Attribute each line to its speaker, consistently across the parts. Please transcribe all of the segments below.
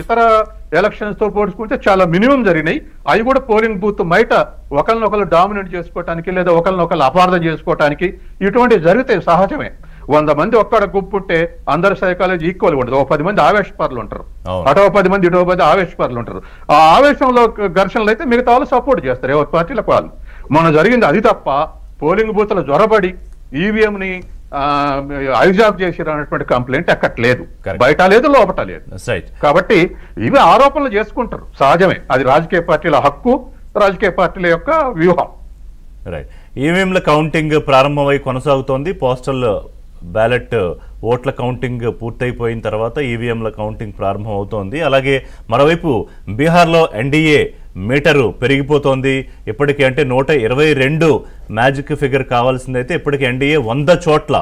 Speaker 1: ఇతర ఎలక్షన్స్ తో పోల్చుకుంటే చాలా మినిమం జరిగినాయి. అవి కూడా పోలింగ్ బూత్ బయట ఒకరినొకరు డామినేట్ చేసుకోవటానికి లేదా ఒకరినొకరు అపార్థం చేసుకోవటానికి ఇటువంటి జరిగితే సహజమే. 100 మంది ఒక్కడ గుంపుంటే అందరి సైకాలజీ ఈక్వల్ ఉండదు. 10 మంది ఆవేశపరులు ఉంటారు, అటో 10 మంది ఇటో 10 ఆవేశపరులు ఉంటారు. ఆ ఆవేశంలో ఘర్షణలు అయితే మిగతా వాళ్ళు సపోర్ట్ చేస్తారు ఎవరి పార్టీలకు వాళ్ళు. మొన్న జరిగింది అది తప్ప పోలింగ్ బూత్ల జ్వరబడి ఈవీఎం ని హైజాక్ చేసిరు అనేటువంటి కంప్లైంట్ ఎక్కట్లేదు, బయట లేదు లోపట లేదు. కాబట్టి ఇవి ఆరోపణలు చేసుకుంటారు, సహజమే. అది రాజకీయ పార్టీల హక్కు, రాజకీయ పార్టీల యొక్క వ్యూహం.
Speaker 2: రైట్. ఈవీఎంల కౌంటింగ్ ప్రారంభమై కొనసాగుతోంది. పోస్టల్ బ్యాలెట్ ఓట్ల కౌంటింగ్ పూర్తయిపోయిన తర్వాత ఈవీఎంల కౌంటింగ్ ప్రారంభం అవుతోంది. అలాగే మరోవైపు బీహార్లో ఎన్డీఏ మీటరు పెరిగిపోతోంది. ఇప్పటికీ అంటే 122 మ్యాజిక్ ఫిగర్ కావాల్సిందైతే ఇప్పటికీ ఎన్డీఏ 100 చోట్ల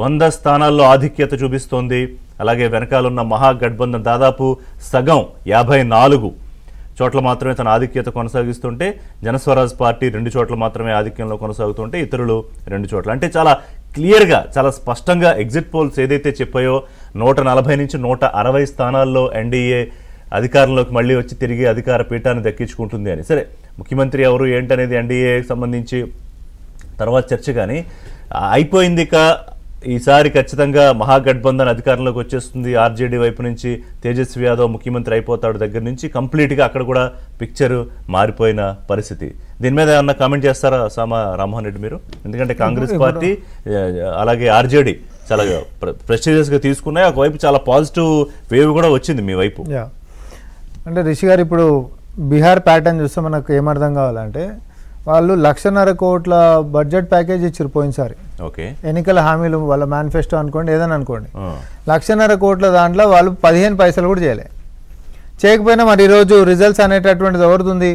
Speaker 2: 100 స్థానాల్లో ఆధిక్యత చూపిస్తోంది. అలాగే వెనకాలన్న మహాగఠబంధన్ దాదాపు సగం 54 చోట్ల మాత్రమే తన ఆధిక్యత కొనసాగిస్తుంటే, జనస్వరాజ్ పార్టీ 2 చోట్ల మాత్రమే ఆధిక్యంలో కొనసాగుతుంటే ఇతరులు 2 చోట్ల. అంటే చాలా క్లియర్గా, చాలా స్పష్టంగా ఎగ్జిట్ పోల్స్ ఏదైతే చెప్పాయో 140 నుంచి 160 స్థానాల్లో ఎన్డీఏ అధికారంలోకి మళ్ళీ వచ్చి తిరిగి అధికార పీఠాన్ని దక్కించుకుంటుంది అని. సరే, ముఖ్యమంత్రి ఎవరు ఏంటనేది ఎన్డీఏకి సంబంధించి తర్వాత చర్చ, కానీ అయిపోయింది. ఇక ఈసారి ఖచ్చితంగా మహాగఠబంధన్ అధికారంలోకి వచ్చేస్తుంది. ఆర్జేడీ వైపు నుంచి తేజస్వి యాదవ్ ముఖ్యమంత్రి అయిపోతాడు దగ్గర నుంచి కంప్లీట్గా అక్కడ కూడా పిక్చర్ మారిపోయిన పరిస్థితి. దీని మీద ఏమన్నా కామెంట్ చేస్తారా సామా రామ్మోహన్ రెడ్డి మీరు? ఎందుకంటే కాంగ్రెస్ పార్టీ అలాగే ఆర్జేడీ చాలా ప్రెస్టీజియస్గా తీసుకున్నాయి, ఒకవైపు చాలా పాజిటివ్ వేవ్ కూడా వచ్చింది మీ వైపు.
Speaker 3: అంటే రిషి గారు ఇప్పుడు బీహార్ ప్యాటర్న్ చూస్తే మనకు ఏమర్థం కావాలంటే, వాళ్ళు 1,50,000 కోట్ల బడ్జెట్ ప్యాకేజ్ ఇచ్చారు పోయినసారి.
Speaker 2: ఓకే,
Speaker 3: ఎన్నికల హామీలు వాళ్ళ మేనిఫెస్టో అనుకోండి, ఏదని అనుకోండి. 1,50,000 కోట్ల దాంట్లో వాళ్ళు 15 పైసలు కూడా చేయకపోయినా మరి ఈరోజు రిజల్ట్స్ అనేటటువంటిది ఎవరిది?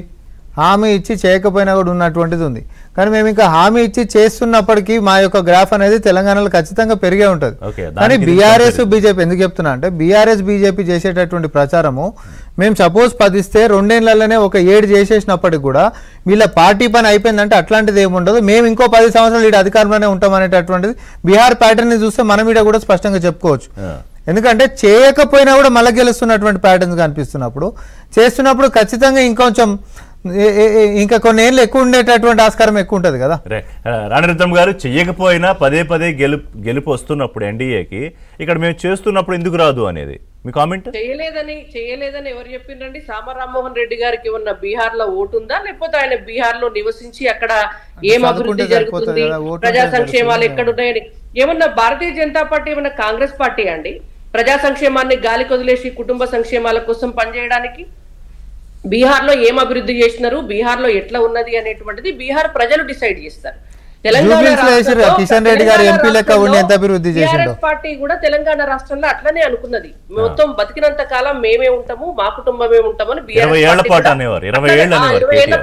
Speaker 3: హామీ ఇచ్చి చేయకపోయినా కూడా ఉన్నటువంటిది ఉంది. కానీ మేము ఇంకా హామీ ఇచ్చి చేస్తున్నప్పటికీ మా యొక్క గ్రాఫ్ అనేది తెలంగాణలో ఖచ్చితంగా పెరిగే ఉంటుంది. కానీ బీఆర్ఎస్ బీజేపీ ఎందుకు చెప్తున్నా అంటే, బీఆర్ఎస్ బీజేపీ చేసేటటువంటి ప్రచారము మేము సపోజ్ 10 ఇస్తే 2 ఏళ్లలోనే ఒక 7 చేసేసినప్పటికి కూడా వీళ్ళ పార్టీ పని అయిపోయిందంటే అట్లాంటిది ఏముండదు, మేము ఇంకో 10 సంవత్సరాలు ఈ అధికారంలోనే ఉంటాం అనేటటువంటిది బీహార్ ప్యాటర్న్ ని చూస్తే మనం ఇక్కడ కూడా స్పష్టంగా చెప్పుకోవచ్చు. ఎందుకంటే చేయకపోయినా కూడా మళ్ళీ గెలుస్తున్నటువంటి ప్యాటర్న్స్ కనిపిస్తున్నప్పుడు, చేస్తున్నప్పుడు ఖచ్చితంగా ఇంకొంచెం ఇంకా కొన్ని ఏళ్ళు ఎక్కువ ఉండేటటువంటి ఆస్కారం ఎక్కువ ఉంటుంది కదా.
Speaker 2: రాణిరత్నం గారు, చెయ్యకపోయినా పదే గెలుపు వస్తున్నప్పుడు ఎన్డీఏకి ఇక్కడ మేము చేస్తున్నప్పుడు ఎందుకు రాదు అనేది మీ కామెంట్?
Speaker 4: చేయలేదని ఎవరు చెప్పిండ్రండి? సామా రామ్మోహన్ రెడ్డి గారికి ఉన్న బీహార్ లో ఓటు ఉందా, లేకపోతే ఆయన బీహార్ లో నివసించి అక్కడ ఏం అభివృద్ధి జరుగుతుంది, ప్రజా సంక్షేమాలు ఎక్కడున్నాయని ఏమన్నా? భారతీయ జనతా పార్టీ ఏమన్నా కాంగ్రెస్ పార్టీ అండి? ప్రజా సంక్షేమాన్ని గాలి కొదిలేసి కుటుంబ సంక్షేమాల కోసం పనిచేయడానికి బీహార్ లో ఏం అభివృద్ధి చేసినారు, బీహార్ లో ఎట్లా ఉన్నది అనేటువంటిది బీహార్ ప్రజలు డిసైడ్ చేస్తారు. పార్టీ కూడా తెలంగాణ రాష్ట్రంలో అట్లనే అనుకున్నది. మొత్తం బతికినంత కాలం మేమే ఉంటాము, మా కుటుంబమే ఉంటామని 20 ఏళ్ల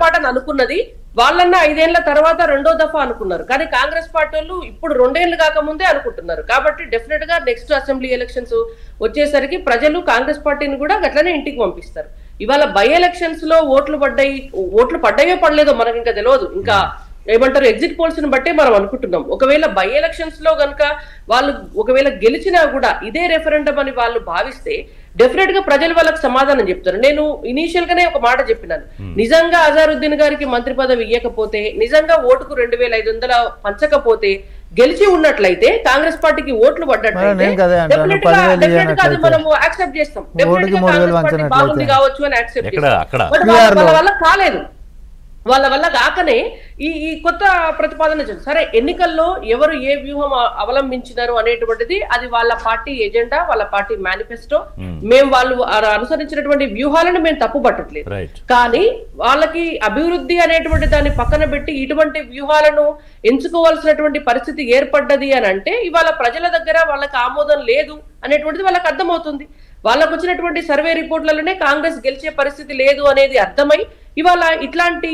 Speaker 4: పాటు అనుకున్నది. వాళ్ళన్నా 5 ఏళ్ల తర్వాత 2వ దఫా అనుకున్నారు. కానీ కాంగ్రెస్ పార్టీ వాళ్ళు ఇప్పుడు 2 ఏళ్లు కాకముందే అనుకుంటున్నారు. కాబట్టి డెఫినెట్ గా నెక్స్ట్ అసెంబ్లీ ఎలక్షన్స్ వచ్చేసరికి ప్రజలు కాంగ్రెస్ పార్టీని కూడా అట్లనే ఇంటికి పంపిస్తారు. ఇవాళ బై ఎలక్షన్స్ లో ఓట్లు పడ్డాయో పడలేదో మనకి ఇంకా తెలియదు. ఇంకా ఏమంటారు, ఎగ్జిట్ పోల్స్ ని బట్టే మనం అనుకుంటున్నాం. ఒకవేళ బై ఎలక్షన్స్ లో గనక వాళ్ళు ఒకవేళ గెలిచినా కూడా ఇదే రెఫరెండం అని వాళ్ళు భావిస్తే డెఫినెట్ గా ప్రజలు వాళ్ళకి సమాధానం చెప్తారు. నేను ఇనీషియల్ గానే ఒక మాట చెప్పినాను, నిజంగా అజారుద్దీన్ గారికి మంత్రి పదవి ఇవ్వకపోతే, నిజంగా ఓటుకు 2,500 పంచకపోతే, గెలిచి ఉన్నట్లయితే కాంగ్రెస్ పార్టీకి ఓట్లు పడ్డట్లయితే మనము యాక్సెప్ట్ చేస్తాం. బాగుంది కావచ్చు అని యాక్సెప్ట్ చేస్తాం. వాళ్ళ వల్ల కాలేదు, వాళ్ళ వల్ల కాకనే ఈ కొత్త ప్రతిపాదన సరే. ఎన్నికల్లో ఎవరు ఏ వ్యూహం అవలంబించినారు అనేటువంటిది అది వాళ్ళ పార్టీ ఎజెండా, వాళ్ళ పార్టీ మేనిఫెస్టో. మేము వాళ్ళు అనుసరించినటువంటి వ్యూహాలను మేము తప్పు పట్టట్లేదు. కానీ వాళ్ళకి అభివృద్ధి అనేటువంటి దాన్ని పక్కన పెట్టి ఇటువంటి వ్యూహాలను ఎంచుకోవాల్సినటువంటి పరిస్థితి ఏర్పడ్డది అని అంటే ఇవాళ ప్రజల దగ్గర వాళ్ళకి ఆమోదం లేదు అనేటువంటిది వాళ్ళకి అర్థమవుతుంది. వాళ్ళకు వచ్చినటువంటి సర్వే రిపోర్ట్లలోనే కాంగ్రెస్ గెలిచే పరిస్థితి లేదు అనేది అర్థమై ఇవాళ ఇట్లాంటి